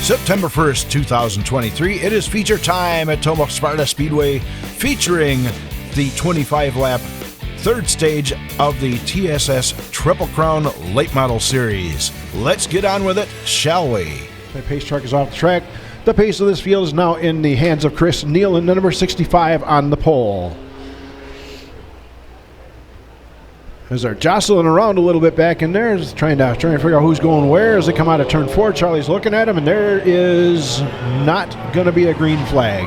September 1st, 2023, it is feature time at Tomah-Sparta Speedway, featuring the 25-lap third stage of the TSS Triple Crown Late Model Series. Let's get on with it, shall we? The pace truck is off the track. The pace of this field is now in the hands of Chris Neal and the number 65 on the pole. As they're jostling around a little bit back in there, just trying to figure out who's going where. As they come out of turn 4, Charlie's looking at him, and there is not going to be a green flag.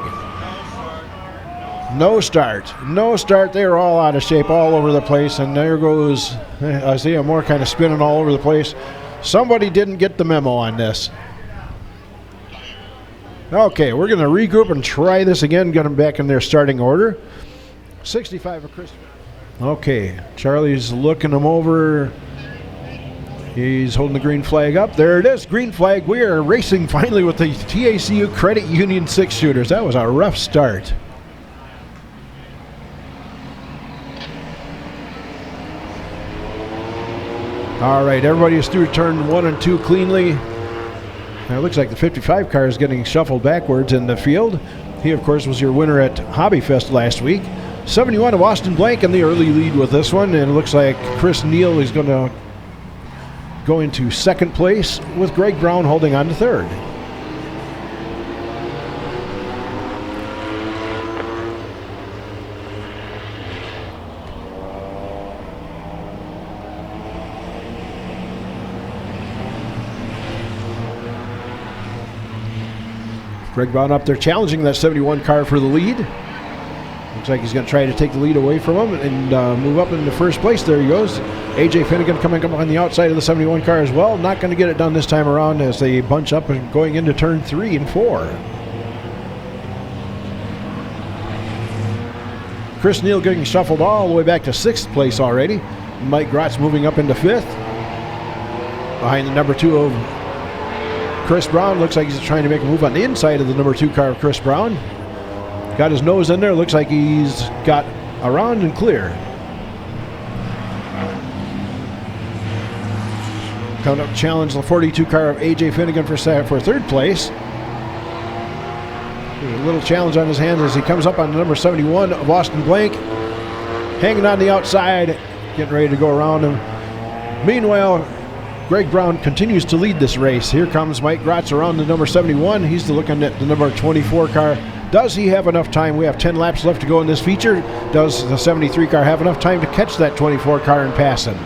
No start. No start. They're all out of shape all over the place, and there goes Isaiah Moore kind of spinning all over the place. Somebody didn't get the memo on this. Okay, we're going to regroup and try this again, get them back in their starting order. 65 of Chris. Okay, Charlie's looking him over. He's holding the green flag up. There it is, green flag. We are racing finally with the TACU Credit Union 6-shooters. That was a rough start. All right, everybody is through turn 1 and 2 cleanly. Now it looks like the 55 car is getting shuffled backwards in the field. He, of course, was your winner at Hobby Fest last week. 71 of Austin Blank in the early lead with this one, and it looks like Chris Neal is going to go into second place with Greg Brown holding on to third. Greg Brown up there challenging that 71 car for the lead. Looks like he's going to try to take the lead away from him and move up into first place. There he goes. AJ Finnegan coming up on the outside of the 71 car as well. Not going to get it done this time around as they bunch up and going into turn 3 and 4. Chris Neal getting shuffled all the way back to 6th place already. Mike Grotz moving up into 5th. Behind the number 2 of Chris Brown. Looks like he's trying to make a move on the inside of the number 2 car of Chris Brown. Got his nose in there. Looks like he's got around and clear. Coming up to challenge the 42 car of AJ Finnegan for third place. There's a little challenge on his hands as he comes up on the number 71 of Austin Blank. Hanging on the outside, getting ready to go around him. Meanwhile, Greg Brown continues to lead this race. Here comes Mike Grotz around the number 71. He's looking at the number 24 car. Does he have enough time? We have 10 laps left to go in this feature. Does the 73 car have enough time to catch that 24 car and pass him?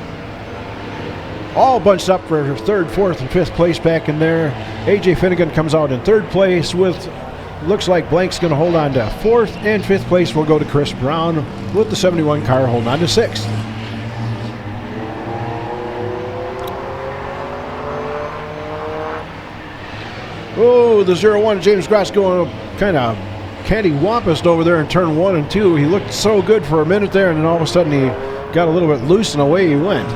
All bunched up for 3rd, 4th, and 5th place back in there. AJ Finnegan comes out in 3rd place with, looks like Blank's going to hold on to 4th, and 5th place will go to Chris Brown with the 71 car holding on to 6th. Oh, the 01 James Gross going kind of candy-wampus over there in turn 1 and 2. He looked so good for a minute there, and then all of a sudden he got a little bit loose and away he went.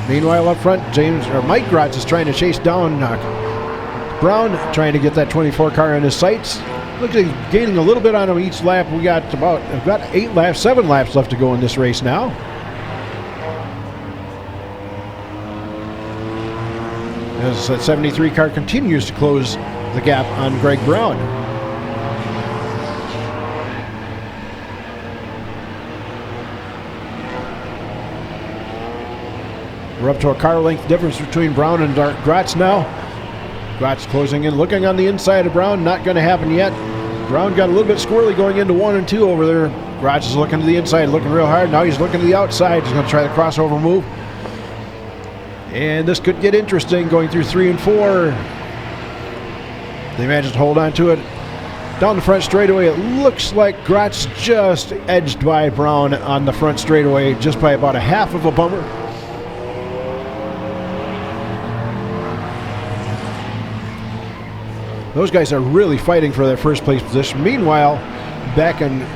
Meanwhile, up front, Mike Grotz is trying to chase down Brown, trying to get that 24 car in his sights. Looks like he's gaining a little bit on him each lap. We've got 7 laps left to go in this race now. As that 73 car continues to close the gap on Greg Brown. We're up to a car length difference between Brown and Grotz now. Grotz closing in, looking on the inside of Brown. Not going to happen yet. Brown got a little bit squirrely going into 1 and 2 over there. Grotz is looking to the inside, looking real hard. Now he's looking to the outside. He's going to try the crossover move. And this could get interesting going through 3 and 4. They managed to hold on to it. Down the front straightaway, it looks like Grotz just edged by Brown on the front straightaway just by about a half of a bumper. Those guys are really fighting for that first place position. Meanwhile, back in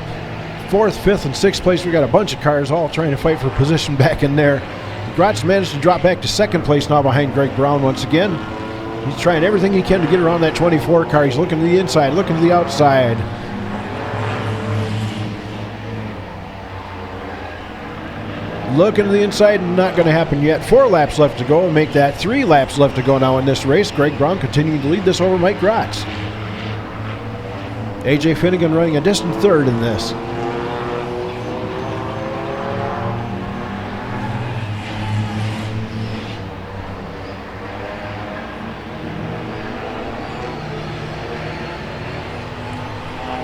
4th, 5th, and 6th place, we got a bunch of cars all trying to fight for position back in there. Grotz managed to drop back to 2nd place now behind Greg Brown once again. He's trying everything he can to get around that 24 car. He's looking to the inside, looking to the outside. Looking to the inside, not going to happen yet. 4 laps left to go and make that 3 laps left to go now in this race. Greg Brown continuing to lead this over Mike Gratz. AJ Finnegan running a distant third in this.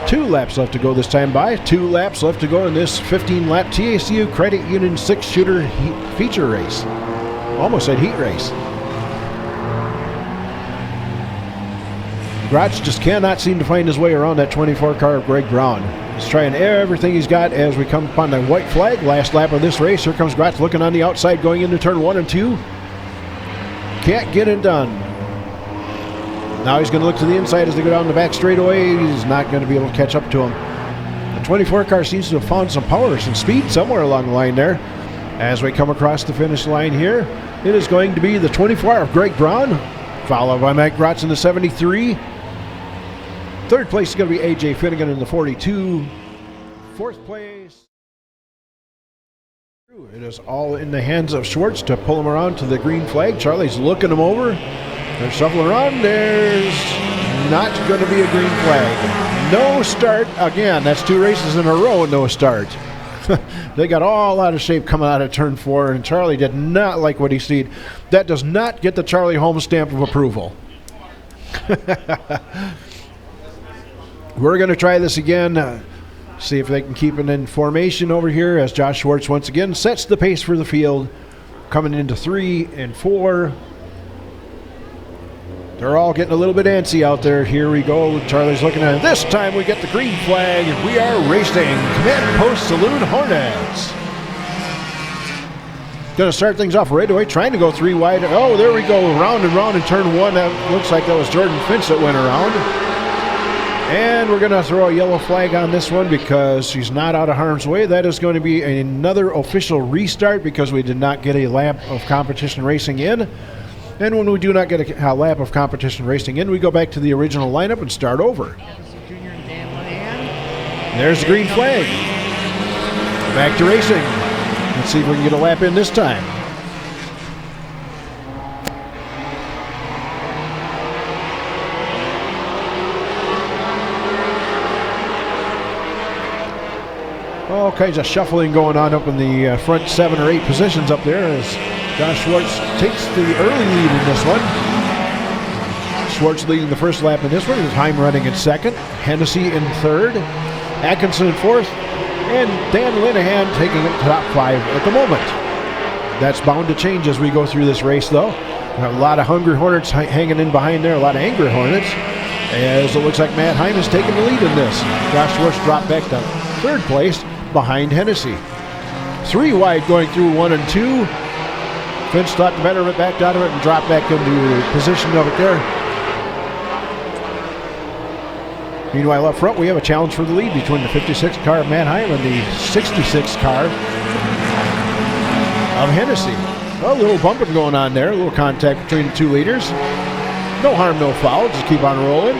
Two laps left to go this time by. 2 laps left to go in this 15-lap TACU Credit Union 6-shooter feature race. Almost said heat race. Gratz just cannot seem to find his way around that 24 car of Greg Brown. He's trying everything he's got as we come upon the white flag. Last lap of this race. Here comes Gratz looking on the outside going into turn 1 and 2. Can't get it done. Now he's going to look to the inside as they go down the back straightaway. He's not going to be able to catch up to him. The 24 car seems to have found some power, some speed somewhere along the line there. As we come across the finish line here, it is going to be the 24 of Greg Brown, followed by Mike Gratz in the 73. Third place is going to be AJ Finnegan in the 42. Fourth place. It is all in the hands of Schwartz to pull him around to the green flag. Charlie's looking him over. They're shuffling around. There's not going to be a green flag. No start again. That's 2 races in a row, no start. They got all out of shape coming out of turn 4, and Charlie did not like what he seen. That does not get the Charlie Holmes stamp of approval. We're going to try this again. See if they can keep it in formation over here as Josh Schwartz once again sets the pace for the field. Coming into 3 and 4. They're all getting a little bit antsy out there. Here we go. Charlie's looking at it. This time we get the green flag. We are racing. Command Post Saloon Hornets. Going to start things off right away. Trying to go 3 wide. Oh, there we go. Round and round in turn 1. That looks like that was Jordan Finch that went around. And we're going to throw a yellow flag on this one because she's not out of harm's way. That is going to be another official restart because we did not get a lap of competition racing in. And when we do not get a lap of competition racing in, we go back to the original lineup and start over. There's the green flag. Back to racing. Let's see if we can get a lap in this time. All kinds of shuffling going on up in the front 7 or 8 positions up there as Josh Schwartz takes the early lead in this one. Schwartz leading the first lap in this one. Heim running in 2nd. Hennessy in 3rd. Atkinson in 4th. And Dan Linehan taking it to top 5 at the moment. That's bound to change as we go through this race, though. A lot of hungry Hornets hanging in behind there. A lot of angry Hornets. As it looks like Matt Heim is taking the lead in this. Josh Schwartz dropped back to 3rd place behind Hennessy. 3 wide going through 1 and 2. Finch thought the better of it, backed out of it, and dropped back into position of it there. Meanwhile, up front, we have a challenge for the lead between the 56 car of Manheim and the 66 car of Hennessy. Well, a little bumping going on there, a little contact between the 2 leaders. No harm, no foul, just keep on rolling.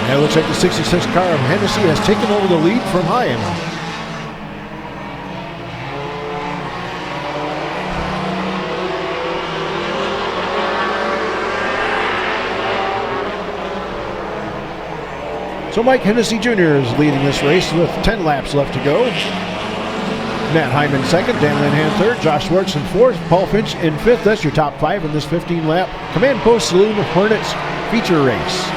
Now it looks like the 66 car of Hennessy has taken over the lead from Heim. So Mike Hennessy Jr. is leading this race with 10 laps left to go. Matt Heim in 2nd, Dan Linehan 3rd, Josh Schwartz in 4th, Paul Finch in 5th. That's your top 5 in this 15-lap Command Post Saloon Hornets feature race.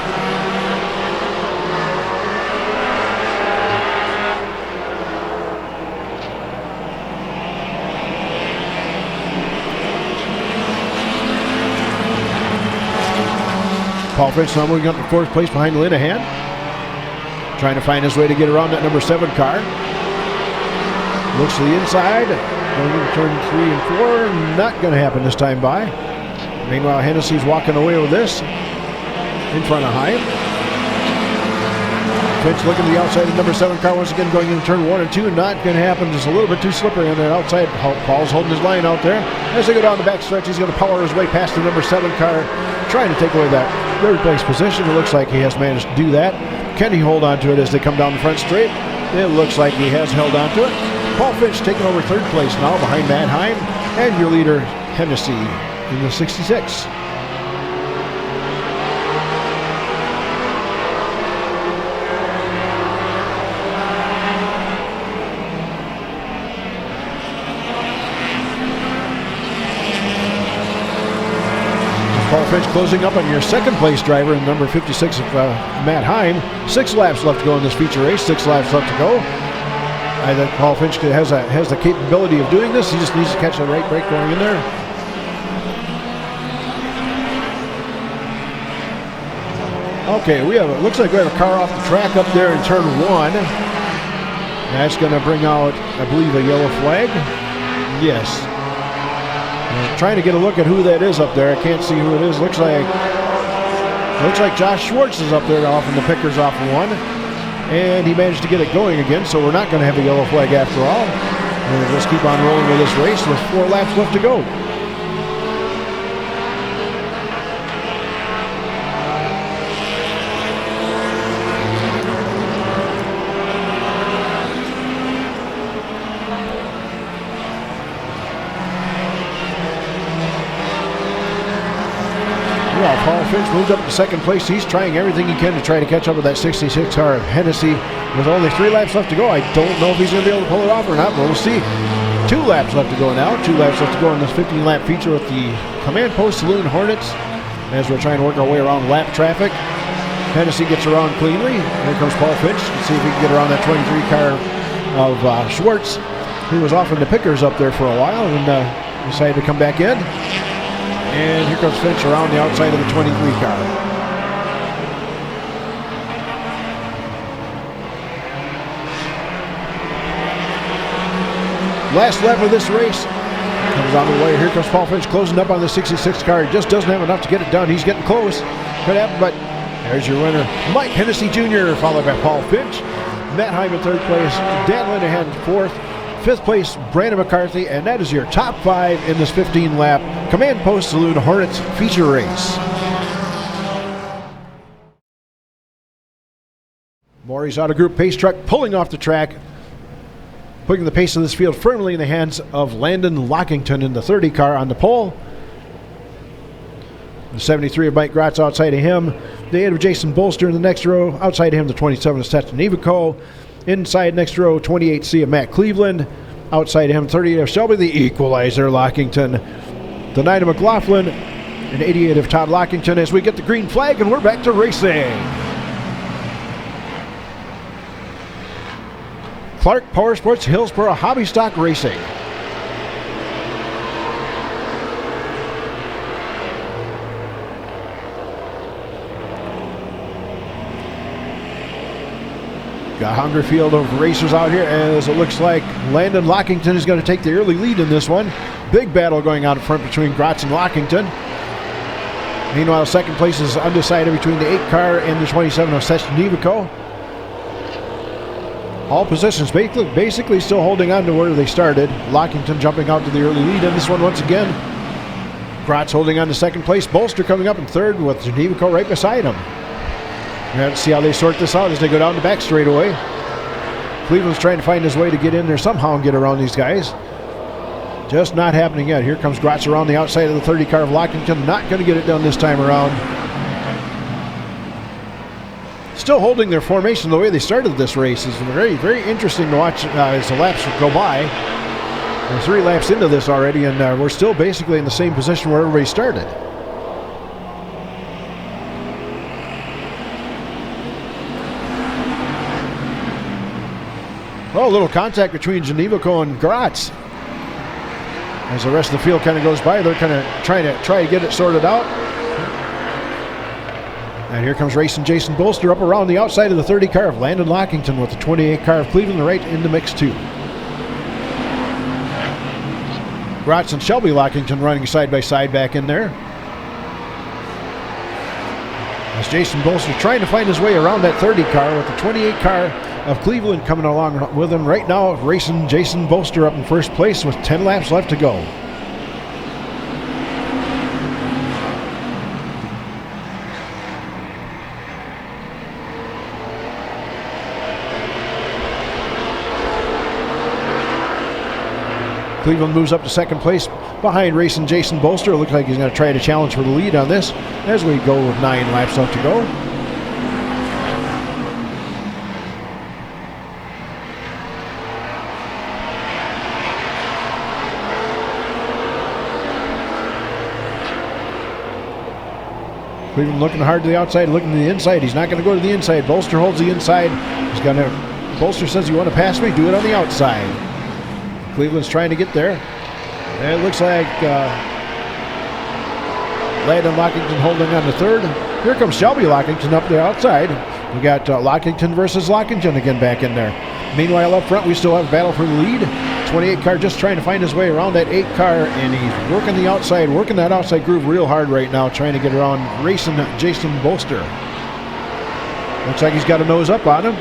Paul Finch now moving up to 4th place behind Linehan. Trying to find his way to get around that number 7 car. Looks to the inside. Going into turn 3 and 4. Not going to happen this time by. Meanwhile, Hennessy's walking away with this. In front of Heim. Finch looking to the outside of number 7 car once again, going into turn 1 and 2. Not going to happen. Just a little bit too slippery on that outside. Paul's holding his line out there. As they go down the back stretch, he's going to power his way past the number 7 car, trying to take away that third place position. It looks like he has managed to do that. Can he hold on to it as they come down the front straight? It looks like he has held on to it. Paul Finch taking over third place now behind Matt Heim and your leader, Hennessy, in the 66. Paul Finch closing up on your second place driver in number 56 of Matt Heim. 6 laps left to go in this feature race. 6 laps left to go. I think Paul Finch has the capability of doing this. He just needs to catch the right brake going in there. Okay, looks like we have a car off the track up there in turn 1. That's going to bring out, I believe, a yellow flag. Yes. I'm trying to get a look at who that is up there. I can't see who it is. Looks like Josh Schwartz is up there offing the pickers off of 1. And he managed to get it going again, so we're not going to have a yellow flag after all. We're going to just keep on rolling with this race with 4 laps left to go. Paul Finch moves up to second place. He's trying everything he can to try to catch up with that 66 car of Hennessy with only 3 laps left to go. I don't know if he's going to be able to pull it off or not, but we'll see. 2 laps left to go now. 2 laps left to go in this 15-lap feature with the Command Post Saloon Hornets as we're trying to work our way around lap traffic. Hennessy gets around cleanly. Here comes Paul Finch. Let's see if he can get around that 23 car of Schwartz. He was off in the pickers up there for a while and decided to come back in. And here comes Finch around the outside of the 23 car. Last lap of this race comes on the way. Here comes Paul Finch closing up on the 66 car. He just doesn't have enough to get it done. He's getting close. Could happen, but there's your winner, Mike Hennessy Jr., followed by Paul Finch. Matt Heim in 3rd place. Dan Linehan 4th. 5th place, Brandon McCarthy, and that is your top 5 in this 15-lap Command Post Saloon Hornets feature race. Maury's Auto Group pace truck pulling off the track, putting the pace of this field firmly in the hands of Landon Lockington in the 30 car on the pole. The 73 of Mike Gratz outside of him. The 8 of Jason Bolster in the next row. Outside of him, the 27 of Stetson Ivico. Inside next row, 28C of Matt Cleveland. Outside him, 38 of Shelby, the equalizer, Lockington. The 9 of McLaughlin, and 88 of Todd Lockington as we get the green flag, and we're back to racing. Clark Power Sports, Hillsboro Hobby Stock Racing. Got a hungry field of racers out here as it looks like Landon Lockington is going to take the early lead in this one. Big battle going out in front between Gratz and Lockington. Meanwhile, second place is undecided between the 8 car and the 27 of Stetson Ivico. All positions basically still holding on to where they started. Lockington jumping out to the early lead in this one once again. Gratz holding on to second place. Bolster coming up in 3rd with Ivico right beside him. We're going to see how they sort this out as they go down the back straightaway. Cleveland's trying to find his way to get in there somehow and get around these guys. Just not happening yet. Here comes Gratz around the outside of the 30 car of Lockington. Not going to get it done this time around. Still holding their formation the way they started this race. Is very, very interesting to watch as the laps go by. We're 3 laps into this already, and we're still basically in the same position where everybody started. Well, a little contact between Ivico and Gratz. As the rest of the field kind of goes by, they're kind of trying to get it sorted out. And here comes racing Jason Bolster up around the outside of the 30 car of Landon Lockington with the 28 car of Cleveland right in the mix too. Gratz and Shelby Lockington running side by side back in there. As Jason Bolster trying to find his way around that 30 car with the 28 car of Cleveland coming along with him. Right now, racing Jason Bolster up in first place with 10 laps left to go. Cleveland moves up to second place behind racing Jason Bolster. Looks like he's going to try to challenge for the lead on this as we go with 9 laps left to go. Cleveland looking hard to the outside, looking to the inside. He's not going to go to the inside. Bolster holds the inside. Bolster says, you want to pass me? Do it on the outside. Cleveland's trying to get there. And it looks like Landon Lockington holding on to third. Here comes Shelby Lockington up the outside. We got Lockington versus Lockington again back in there. Meanwhile, up front, we still have a battle for the lead. 28 car just trying to find his way around that 8 car, and he's working the outside, working that outside groove real hard right now, trying to get around racing Jason Bolster. Looks like he's got a nose up on him.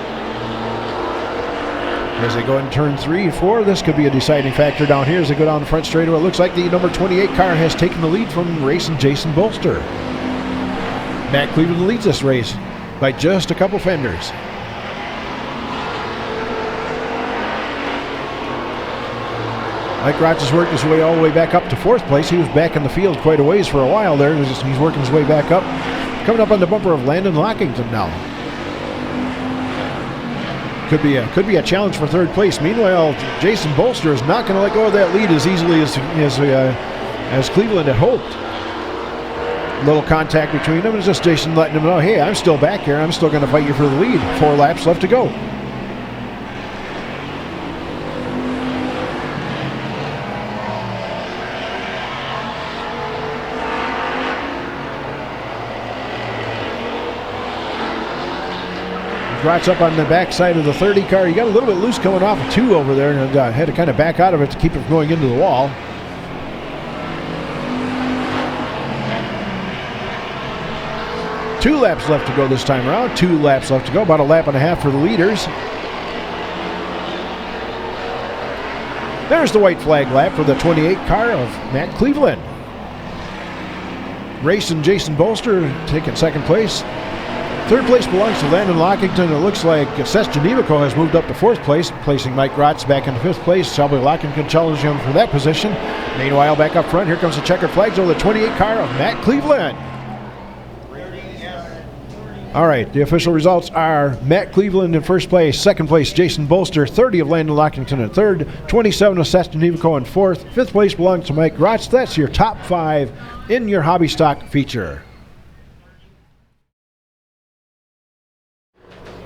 As they go in turn 3 and 4, this could be a deciding factor down here as they go down the front straightaway. It looks like the number 28 car has taken the lead from racing Jason Bolster. Matt Cleveland leads this race by just a couple fenders. Mike Rotz has worked his way all the way back up to 4th place. He was back in the field quite a ways for a while there. He's working his way back up. Coming up on the bumper of Landon Lockington now. Could be a challenge for 3rd place. Meanwhile, Jason Bolster is not going to let go of that lead as easily as Cleveland had hoped. A little contact between them. It's just Jason letting him know, hey, I'm still back here. I'm still going to fight you for the lead. 4 laps left to go. Rotz up on the backside of the 30 car. He got a little bit loose coming off of 2 over there and had to kind of back out of it to keep it from going into the wall. Two laps left to go this time around. 2 laps left to go. About a lap and a half for the leaders. There's the white flag lap for the 28 car of Matt Cleveland. Racing Jason Bolster taking 2nd place. 3rd place belongs to Landon Lockington. It looks like Seth Geneva-Co has moved up to 4th place, placing Mike Rotz back in 5th place. Shelby Lockington challenging him for that position. Meanwhile, back up front, here comes the checkered flags over the 28 car of Matt Cleveland. All right, the official results are Matt Cleveland in 1st place, 2nd place Jason Bolster, 30 of Landon Lockington in 3rd, 27 of Seth Geneva-Co in 4th, 5th place belongs to Mike Rotz. That's your top 5 in your hobby stock feature.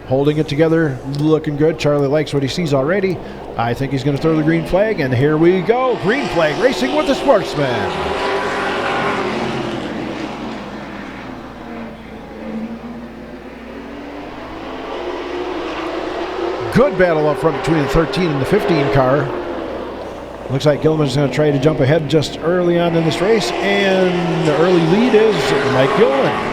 Holding it together, looking good. Charlie likes what he sees already. I think he's going to throw the green flag, and here we go. Green flag racing with the Sportsman. Good battle up front between the 13 and the 15 car. Looks like Gilman's going to try to jump ahead just early on in this race, and the early lead is Mike Gilman.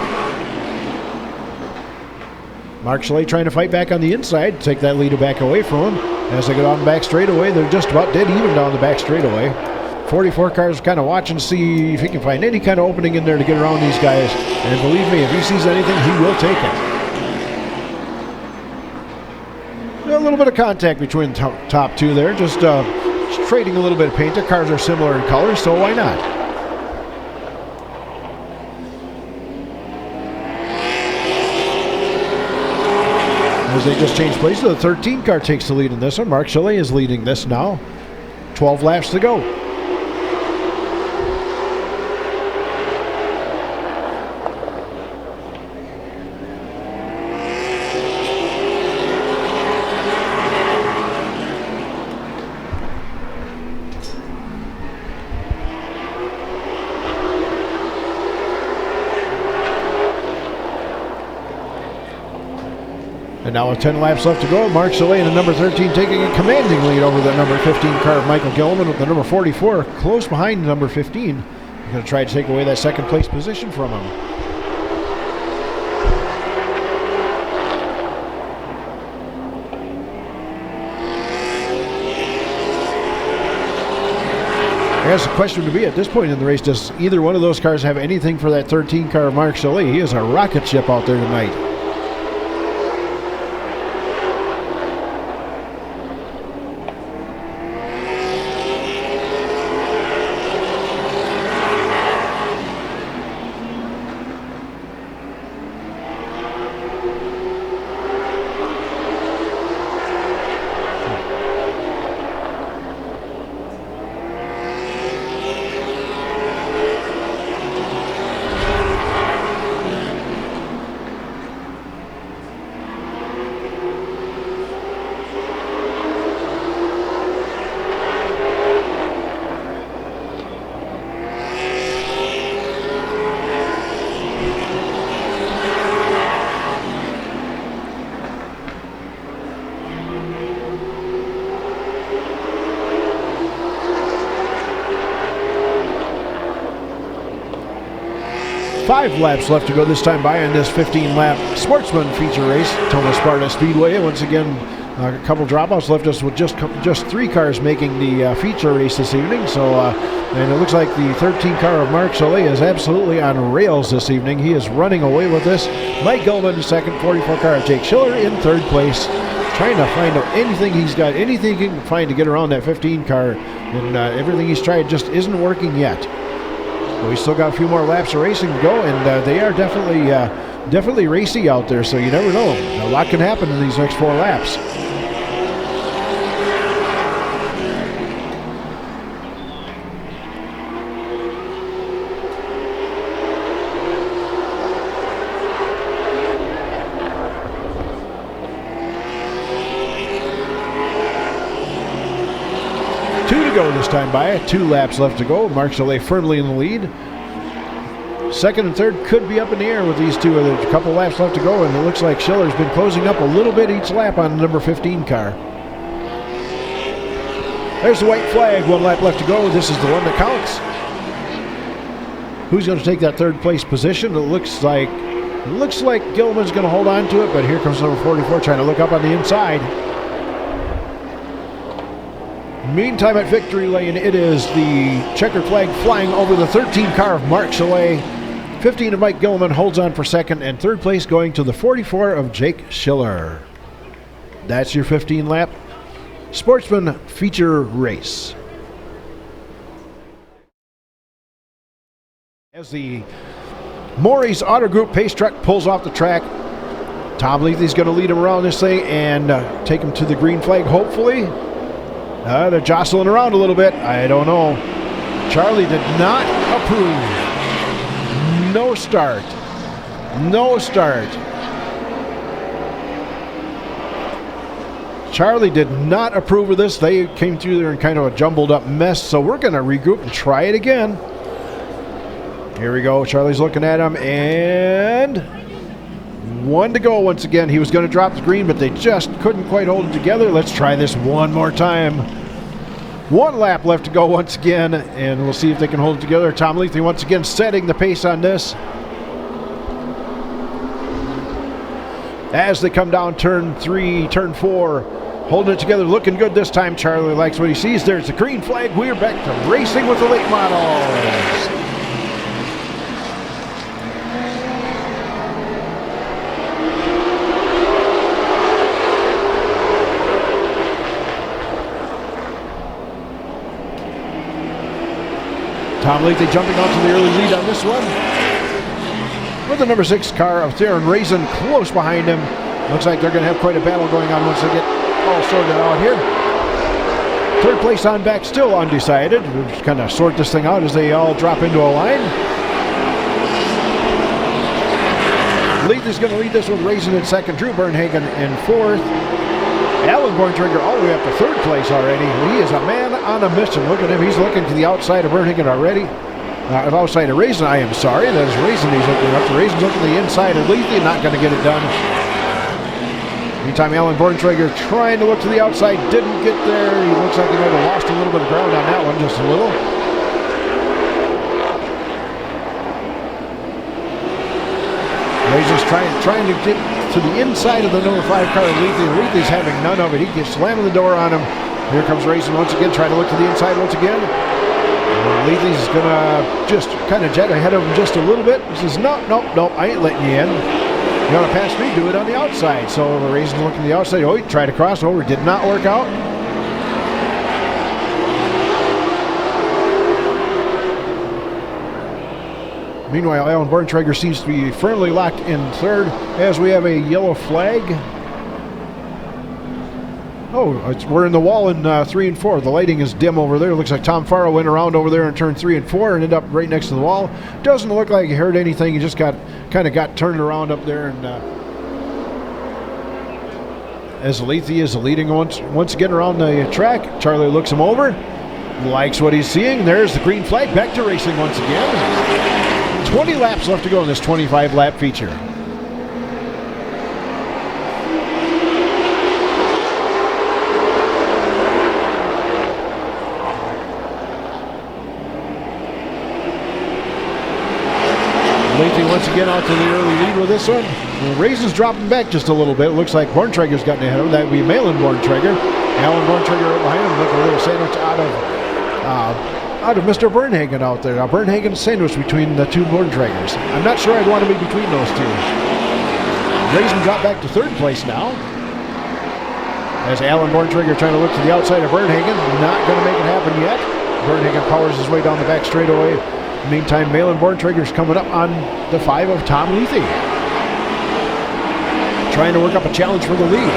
Mark Chalet trying to fight back on the inside, take that leader back away from him. As they go down the back straightaway, they're just about dead even down the back straightaway. 44 cars kind of watching to see if he can find any kind of opening in there to get around these guys. And believe me, if he sees anything, he will take it. A little bit of contact between the top 2 there, just trading a little bit of paint. Their cars are similar in color, so why not? As they just changed places, the 13 car takes the lead in this one. Mark Chalet is leading this now. 12 laps to go. And now with 10 laps left to go, Mark Chalet in the number 13 taking a commanding lead over the number 15 car of Michael Gilman, with the number 44 close behind number 15. He's going to try to take away that 2nd place position from him. That's the question to be at this point in the race. Does either one of those cars have anything for that 13 car of Mark Chalet? He is a rocket ship out there tonight. Five laps left to go this time by in this 15-lap Sportsman feature race, Tomah-Sparta Speedway. Once again, a couple dropouts left us with just three cars making the feature race this evening. So, and it looks like the 13 car of Mark Chalet is absolutely on rails this evening. He is running away with this. Mike Gilman in second, 44 car of Jake Schiller in third place, trying to find out anything he can find to get around that 15 car, and everything he's tried just isn't working yet. We still got a few more laps of racing to go, and they are definitely racy out there, so you never know. A lot can happen in these next 4 laps. Go this time by. 2 laps left to go. Mark Chalet firmly in the lead. Second and third could be up in the air with these two. There's a couple laps left to go, and it looks like Schiller's been closing up a little bit each lap on the number 15 car. There's the white flag. 1 lap left to go. This is the one that counts. Who's going to take that third place position? It looks like Gilman's going to hold on to it, but here comes number 44 trying to look up on the inside. Meantime, at victory lane, it is the checkered flag flying over the 13 car of Mark Chalet. 15 of Mike Gilman holds on for second, and third place going to the 44 of Jake Schiller. That's your 15-lap Sportsman feature race. As the Maury's Auto Group pace truck pulls off the track, Tom Leathy's going to lead him around this thing and take him to the green flag, hopefully. They're jostling around a little bit. I don't know. Charlie did not approve. No start. No start. Charlie did not approve of this. They came through there in kind of a jumbled up mess, so we're going to regroup and try it again. Here we go. Charlie's looking at him, and 1 to go once again. He was going to drop the green, but they just couldn't quite hold it together. Let's try this one more time. 1 lap left to go once again, and we'll see if they can hold it together. Tom Leathy once again setting the pace on this. As they come down turn 3, turn 4, holding it together, looking good this time. Charlie likes what he sees. There's the green flag. We're back to racing with the late models. Tom Leathy jumping onto the early lead on this one, with the number 6 car of Theron Raisin close behind him. Looks like they're going to have quite a battle going on once they get all sorted out here. Third place on back, still undecided. We'll just kind of sort this thing out as they all drop into a line. Leathy's going to lead this with Raisin in second, Drew Bernhagen in fourth. Alan Borntrigger all the way up to third place already. He is a man on a mission. Look at him. He's looking to the outside of Bernhagen already. Outside of Raisin, I am sorry. That is Raisin he's looking up. The Raisin's looking to the inside of Leathy, not going to get it done. Meantime, Alan Borntrigger trying to look to the outside, didn't get there. He looks like he might have lost a little bit of ground on that one, just a little. Raisin's trying to get to the inside of the number 5 car of Leathy. Leathy's having none of it. He keeps slamming the door on him. Here comes Raisin once again, trying to look to the inside once again. Lethy's going to just kind of jet ahead of him just a little bit. He says, no, I ain't letting you in. You want to pass me, do it on the outside. So Raisin looking to the outside. Oh, he tried to cross over. Did not work out. Meanwhile, Alan Borntrager seems to be firmly locked in third as we have a yellow flag. Oh, we're in the wall in 3 and 4. The lighting is dim over there. Looks like Tom Farrell went around over there and turned 3 and 4 and ended up right next to the wall. Doesn't look like he heard anything. He just got turned around up there. And as Lethy is leading once again around the track, Charlie looks him over, likes what he's seeing. There's the green flag. Back to racing once again. 20 laps left to go in this 25-lap feature. Lethy once again out to the early lead with this one. Raisin's dropping back just a little bit. It looks like Borntrager's gotten ahead of him. That would be Malin Borntrager. Alan Borntrager right behind him, making a little sandwich out of Mr. Bernhagen out there. Bernhagen sandwich between the two Borntragers. I'm not sure I'd want to be between those two. Raisin got back to third place now. As Alan Borntrager trying to look to the outside of Bernhagen. Not going to make it happen yet. Bernhagen powers his way down the back straightaway. Meantime, Malin Borntrager's coming up on the 5 of Tom Lethy. Trying to work up a challenge for the lead.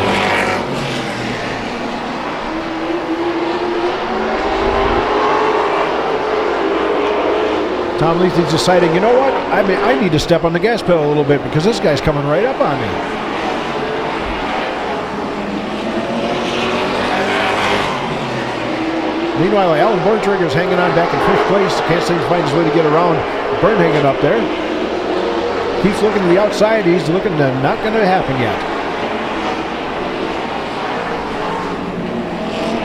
Tom Lethy's deciding, you know what? I need to step on the gas pedal a little bit because this guy's coming right up on me. Meanwhile, Alan Borntrager is hanging on back in 5th place. Can't seem to find his way to get around Bernhagen up there. Keeps looking to the outside. He's looking to not going to happen yet.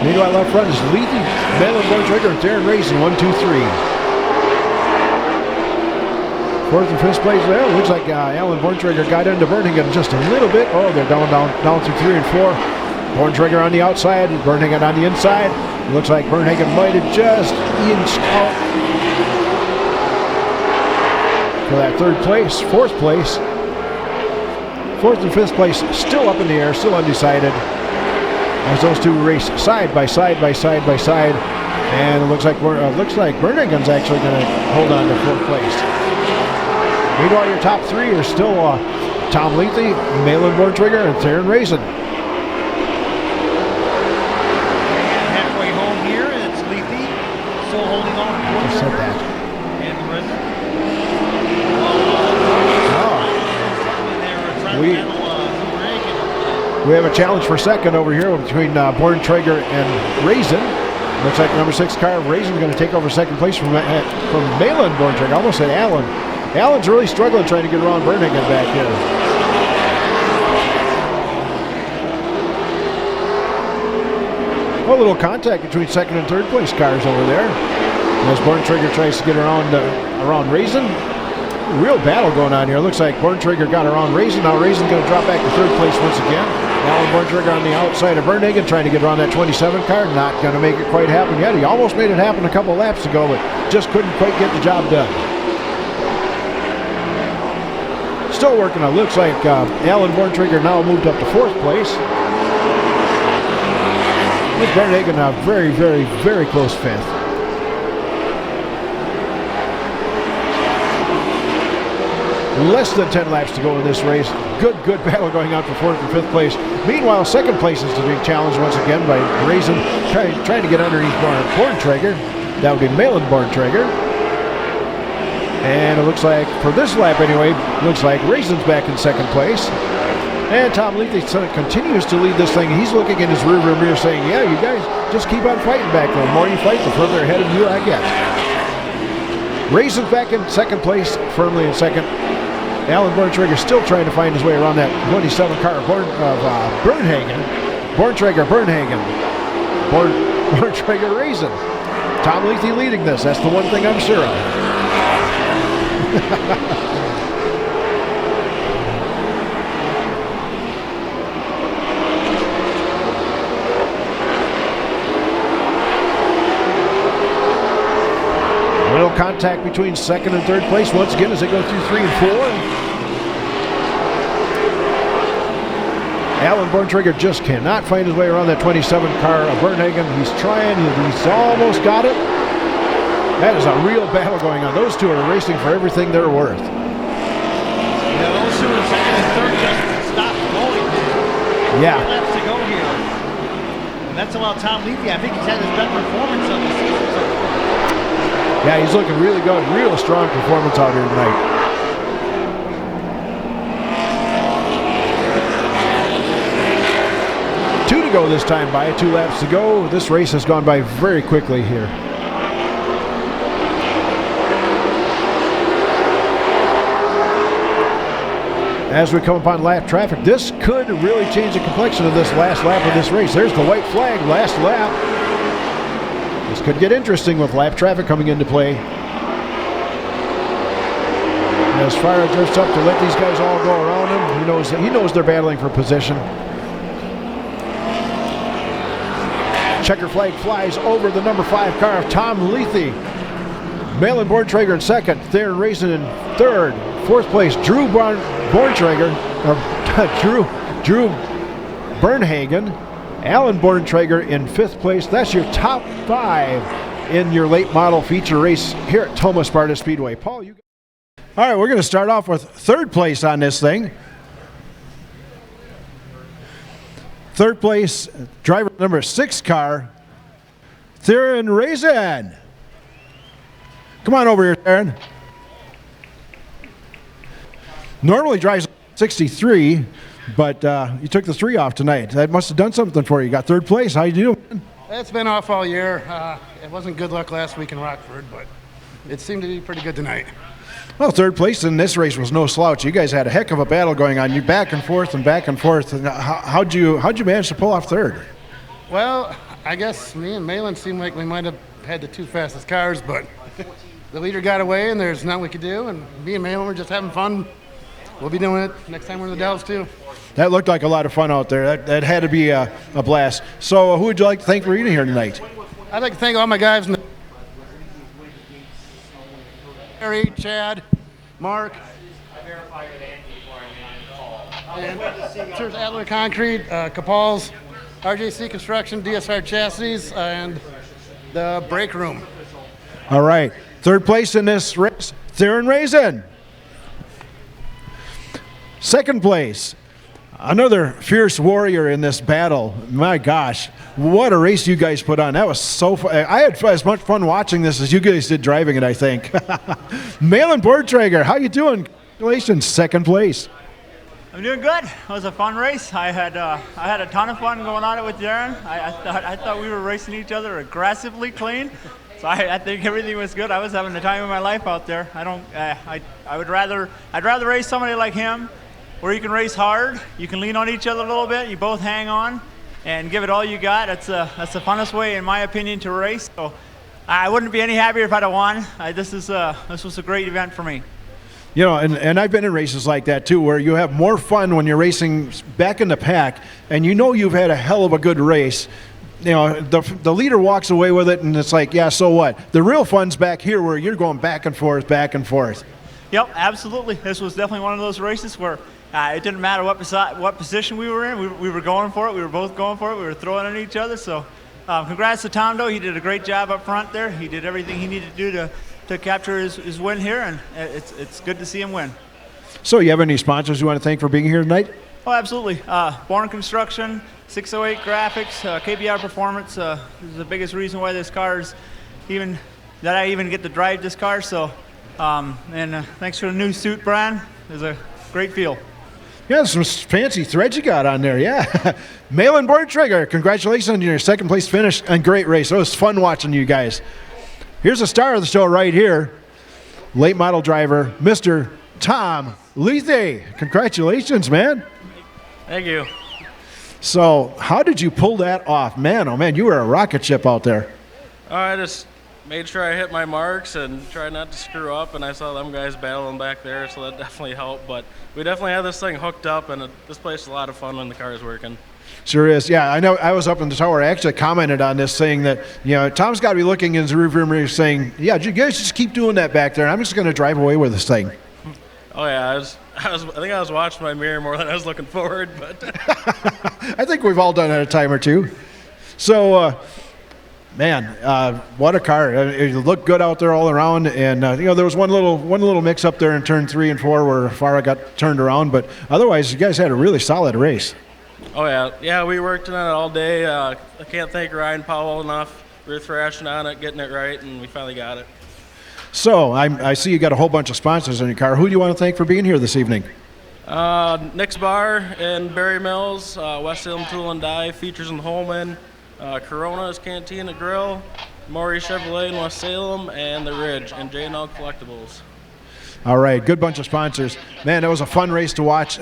Meanwhile, up front is Lethy, Malin Borntrager, and Darren Raisin. 1, 2, 3. 4th and 5th place there. Looks like Alan Borntrager got into Bernhagen just a little bit. Oh, they're down through 3 and 4. Borntrager on the outside, Bernhagen on the inside. Looks like Bernhagen might have just inched out for that 3rd place. 4th place. 4th and 5th place still up in the air, still undecided. As those two race side by side by side by side. And it looks like Bernhagen's actually going to hold on to 4th place. Meanwhile, your top 3 are still Tom Lethy, Malin Borntrager, and Darren Raisin. Halfway home here, and it's Lethy still holding on. I said that. And Raisin. We have a challenge for second over here between Borntrager and Raisin. Looks like number 6 car of Raisin is going to take over 2nd place from Malin Borntrager. I almost said Alan. Alan's really struggling trying to get around Bernhagen back here. A little contact between 2nd and 3rd place cars over there. As Borntrager tries to get around Raisin. Real battle going on here. Looks like Borntrager got around Raisin. Now Raisin's going to drop back to 3rd place once again. Alan Borntrager on the outside of Bernhagen trying to get around that 27 car. Not going to make it quite happen yet. He almost made it happen a couple laps ago, but just couldn't quite get the job done. Still working on. Looks like Alan Borntrager now moved up to 4th place. With Bernhagen now very, very, very close 5th. Less than 10 laps to go in this race. Good battle going on for 4th and 5th place. Meanwhile, 2nd place is the big challenge once again by Raisin trying to get underneath Borntrager. That would be Malin Borntrager. And it looks like, for this lap anyway, looks like Raisin's back in 2nd place. And Tom Lethy continues to lead this thing. He's looking in his rearview mirror saying, yeah, you guys just keep on fighting back there. The more you fight, the further ahead of you I get. Raisin's back in 2nd place, firmly in 2nd. Alan Borntrager still trying to find his way around that 27 car of Bernhagen. Borntrager, Bernhagen. Borntrager, Raisin. Tom Lethy leading this. That's the one thing I'm sure of. contact between second and third place once again as they go through 3 and 4. Alan Borntrager just cannot find his way around that 27 car of Bernhagen. He's trying, he's almost got it. That is a real battle going on. Those two are racing for everything they're worth. Yeah, those two are second and third just stopped going. Yeah. 4 laps to go here. And that's allowed Tom Leafy. I think he's had his best performance of the season so far. Yeah, he's looking really good. Real strong performance out here tonight. To go this time by, 2 laps to go. This race has gone by very quickly here. As we come upon lap traffic, this could really change the complexion of this last lap of this race. There's the white flag, last lap. This could get interesting with lap traffic coming into play. As Fire drifts up to let these guys all go around him, he knows they're battling for position. Checker flag flies over the number 5 car of Tom Lethe. Malin Borntrager in second. Theron Raisin in third. Fourth place, Drew Borntrager, or Drew Bernhagen. Alan Borntrager in 5th place. That's your top 5 in your late model feature race here at Tomah-Sparta Speedway. Paul, you. All right, we're going to start off with 3rd place on this thing. 3rd place, driver number 6 car, Theron Raisin. Come on over here, Theron. Normally drives 63, but you took the 3 off tonight. That must have done something for you. You got 3rd place. How you doing? It's been off all year. It wasn't good luck last week in Rockford, but it seemed to be pretty good tonight. Well, 3rd place in this race was no slouch. You guys had a heck of a battle going on. You back and forth and back and forth. And how'd you manage to pull off 3rd? Well, I guess me and Malin seemed like we might have had the 2 fastest cars, but the leader got away and there's nothing we could do. And me and Malin were just having fun. We'll be doing it next time we're in the Dells too. That looked like a lot of fun out there. That had to be a blast. So who would you like to thank for being here tonight? I'd like to thank all my guys in the Harry, Chad, Mark, and Church Adler Concrete, Capals, RJC Construction, DSR Chassis, and the Break Room. All right. 3rd place in this race, Theron Raisin. 2nd place, another fierce warrior in this battle. My gosh, what a race you guys put on. That was so fun. I had as much fun watching this as you guys did driving it, I think. Malin Borntrager, how you doing? Congratulations, 2nd place. I'm doing good. It was a fun race. I had a ton of fun going on it with Darren. I thought we were racing each other aggressively clean. So I think everything was good. I was having the time of my life out there. I'd rather race somebody like him, where you can race hard, you can lean on each other a little bit, you both hang on and give it all you got. That's the funnest way, in my opinion, to race. So I wouldn't be any happier if I'd have won. This was a great event for me. You know, and I've been in races like that too, where you have more fun when you're racing back in the pack, and you know you've had a hell of a good race. You know, the leader walks away with it, and it's like, yeah, so what? The real fun's back here where you're going back and forth, back and forth. Yep, absolutely. This was definitely one of those races where it didn't matter what position we were in. We were going for it. We were both going for it. We were throwing at each other. So congrats to Tom, though. He did a great job up front there. He did everything he needed to do to capture his win here, and it's good to see him win. So you have any sponsors you want to thank for being here tonight? Oh, absolutely. Born Construction, 608 Graphics, KBR Performance. This is the biggest reason why this car is that I even get to drive this car. So, thanks for the new suit, Brian. It was a great feel. Yeah, some fancy threads you got on there, yeah. Malin Borntrager, congratulations on your 2nd place finish and great race. It was fun watching you guys. Here's the star of the show right here, late model driver, Mr. Tom Lethe. Congratulations, man. Thank you. So how did you pull that off? Man, oh man, you were a rocket ship out there. I just made sure I hit my marks and tried not to screw up, and I saw them guys battling back there, so that definitely helped. But we definitely had this thing hooked up, and this place is a lot of fun when the car is working. Sure is. Yeah, I know. I was up in the tower. I actually commented on this, saying that, you know, Tom's got to be looking in his rearview mirror saying, yeah, you guys just keep doing that back there. I'm just going to drive away with this thing. Oh yeah, I think I was watching my mirror more than I was looking forward. But I think we've all done it a time or two. So, man, what a car! It looked good out there all around, and you know, there was one little mix up there in turn 3 and 4 where Farah got turned around, but otherwise, you guys had a really solid race. oh yeah, we worked on it all day. I can't thank Ryan Powell enough. We were thrashing on it, getting it right, and we finally got it. So I see you got a whole bunch of sponsors in your car. Who do you want to thank for being here this evening? Nick's Bar in Berry Mills, West Salem Tool and Die, Features in Holman, Corona's Cantina Grill, Maury Chevrolet in West Salem, and The Ridge, and J&L Collectibles. All right, good bunch of sponsors. Man, that was a fun race to watch.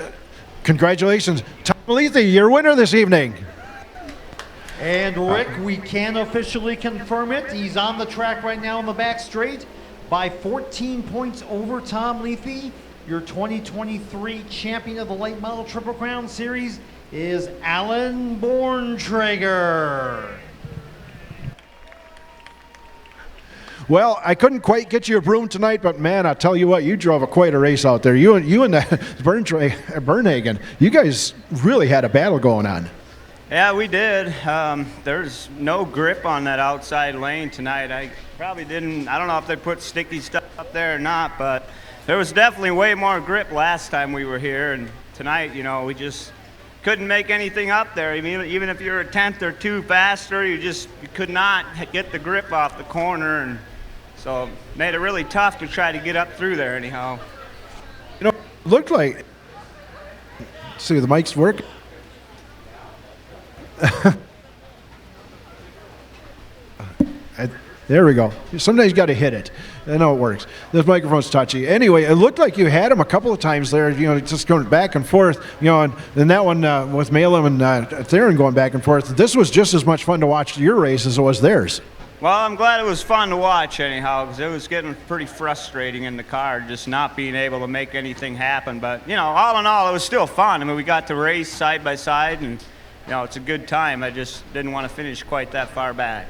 Congratulations. Tomah-Sparta, your winner this evening. And Rick, we can officially confirm it. He's on the track right now in the back straight by 14 points over Tom Leafy. Your 2023 champion of the late model Triple Crown Series is Alan Borntrager. Well, I couldn't quite get you a broom tonight, but man, I'll tell you what, you drove quite a race out there. You and Bernhagen, you guys really had a battle going on. Yeah, we did. There's no grip on that outside lane tonight. I don't know if they put sticky stuff up there or not, but there was definitely way more grip last time we were here, and tonight, you know, we just couldn't make anything up there. I mean, even if you're a tenth or two faster, you could not get the grip off the corner, and so made it really tough to try to get up through there anyhow. You know, it looked like, let's see, the mic's work. There we go. Sometimes you got to hit it. I know it works. This microphone's touchy. Anyway, it looked like you had him a couple of times there, you know, just going back and forth, you know, and then that one with Malem and Theron going back and forth. This was just as much fun to watch your race as it was theirs. Well, I'm glad it was fun to watch anyhow, because it was getting pretty frustrating in the car, just not being able to make anything happen. But, you know, all in all, it was still fun. I mean, we got to race side by side, and, you know, it's a good time. I just didn't want to finish quite that far back.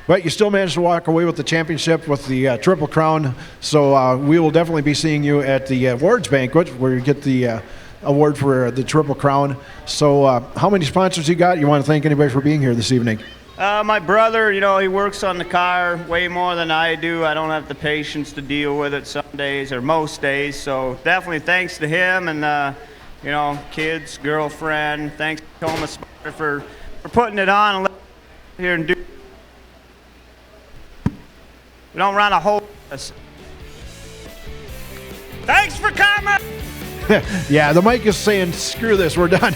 But you still managed to walk away with the championship with the Triple Crown. So we will definitely be seeing you at the awards banquet where you get the award for the Triple Crown. So how many sponsors you got? You want to thank anybody for being here this evening? My brother, you know, he works on the car way more than I do. I don't have the patience to deal with it some days or most days. So definitely thanks to him and, you know, kids, girlfriend. Thanks to Tomah-Sparta for putting it on and letting us here and do. We don't run a whole. Thanks for coming. Yeah, the mic is saying, screw this, we're done.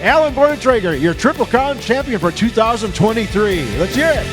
Alan Borntrager, your Triple Crown champion for 2023. Let's hear it.